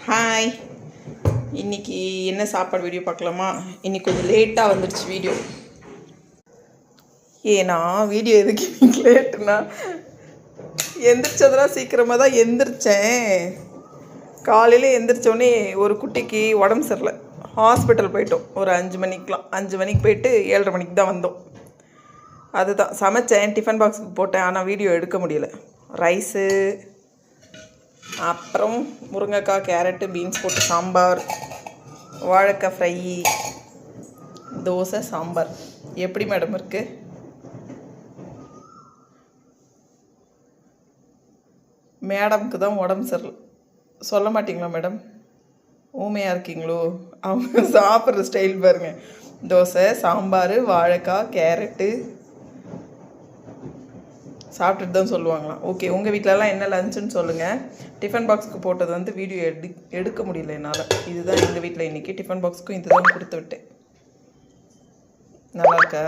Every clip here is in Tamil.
ஹாய், இன்றைக்கி என்ன சாப்பாடு வீடியோ பார்க்கலாமா? இன்றைக்கி கொஞ்சம் லேட்டாக வந்துடுச்சு வீடியோ. ஏன்னா வீடியோ எதுக்கு இன்றைக்கி லேட்டுன்னா, எந்திரிச்சதெல்லாம் சீக்கிரமாக தான் எந்திரிச்சேன். காலையில் எந்திரிச்சோடனே ஒரு குட்டிக்கு உடம்பு சரியில்லை, ஹாஸ்பிட்டல் போயிட்டோம். ஒரு 5 மணிக்கு போயிட்டு 7:30 மணிக்கு தான் வந்தோம். அதுதான் சமைச்சேன், டிஃபன் பாக்ஸுக்கு போட்டேன். ஆனால் வீடியோ எடுக்க முடியல. ரைஸு, அப்புறம் முருங்கைக்காய், கேரட்டு, பீன்ஸ் போட்டு சாம்பார், வாழைக்காய் ஃப்ரை, தோசை, சாம்பார். எப்படி மேடம் இருக்குது? மேடம்க்கு தான் உடம்பு சரியில்லை. சொல்ல மாட்டிங்களா மேடம்? ஊமையாக இருக்கீங்களோ? அவங்க சாப்பிட்ற ஸ்டைல் பாருங்கள். தோசை, சாம்பார், வாழைக்காய், கேரட்டு சாப்பிட்டுட்டு தான் சொல்லுவாங்களாம். ஓகே, உங்கள் வீட்டிலலாம் என்ன லஞ்சுன்னு சொல்லுங்கள். டிஃபன் பாக்ஸுக்கு போட்டது வந்து வீடியோ எடுக்க முடியல என்னால். இதுதான் எங்கள் வீட்டில் இன்றைக்கி. டிஃபன் பாக்ஸுக்கும் இது தான் கொடுத்து விட்டேன். நல்லா இருக்கா?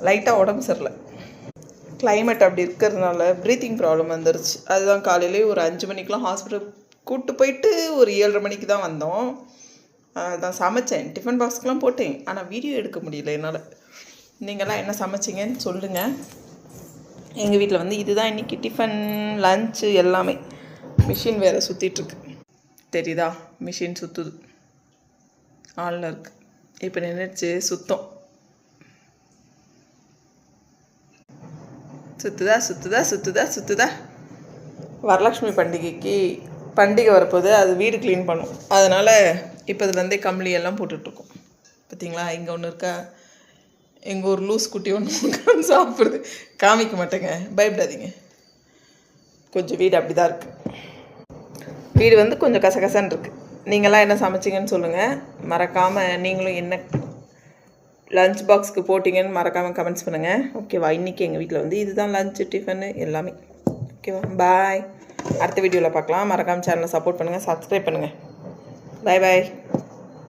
லைட்டாக உடம்பு சரியில்லை. கிளைமேட் அப்படி இருக்கிறதுனால ப்ரீத்திங் ப்ராப்ளம் வந்துருச்சு. அதுதான் காலையிலே ஒரு 5 மணிக்கெலாம் ஹாஸ்பிட்டல் கூப்பிட்டு போயிட்டு ஒரு 7:30 மணிக்கு தான் வந்தோம். அதான் சமைச்சேன், டிஃபன் பாக்ஸுக்கெலாம் போட்டேன். ஆனால் வீடியோ எடுக்க முடியல என்னால். நீங்கள்லாம் என்ன சமைச்சிங்கன்னு சொல்லுங்கள். எங்கள் வீட்டில் வந்து இதுதான் இன்றைக்கி டிஃபன், லன்ச்சு எல்லாமே. மிஷின் வேறு சுற்றிட்டுருக்கு, தெரியுதா? மிஷின் சுற்றுது, ஆளில் இருக்குது. இப்போ நின்றுச்சு, சுத்தம் சுற்றுதா சுற்றுதா சுற்றுதா சுற்றுதா. வரலட்சுமி பண்டிகை வரப்போது, அது வீடு க்ளீன் பண்ணும். அதனால் இப்போ இதுலேருந்தே கம்பளியெல்லாம் போட்டுட்ருக்கோம். பார்த்தீங்களா? இங்கே ஒன்று இருக்கா, எங்கள் ஒரு லூஸ் குட்டி ஒன்று உட்காந்து சாப்பிடுது. காமிக்க மாட்டேங்க, பயப்படாதீங்க. கொஞ்சம் வீடு அப்படி தான் இருக்குது. வீடு வந்து கொஞ்சம் கசகசன்னு இருக்குது. நீங்களாம் என்ன சமைச்சிங்கன்னு சொல்லுங்கள். மறக்காமல் நீங்களும் என்ன லஞ்ச் பாக்ஸுக்கு போட்டிங்கன்னு மறக்காமல் கமெண்ட்ஸ் பண்ணுங்கள். ஓகேவா? இன்றைக்கி எங்கள் வீட்டில் வந்து இதுதான் லஞ்சு, டிஃபனு எல்லாமே. ஓகேவா? பாய். அடுத்த வீடியோவில் பார்க்கலாம். மறக்காமல் சேனலை சப்போர்ட் பண்ணுங்கள், சப்ஸ்கிரைப் பண்ணுங்கள். பாய் பாய்.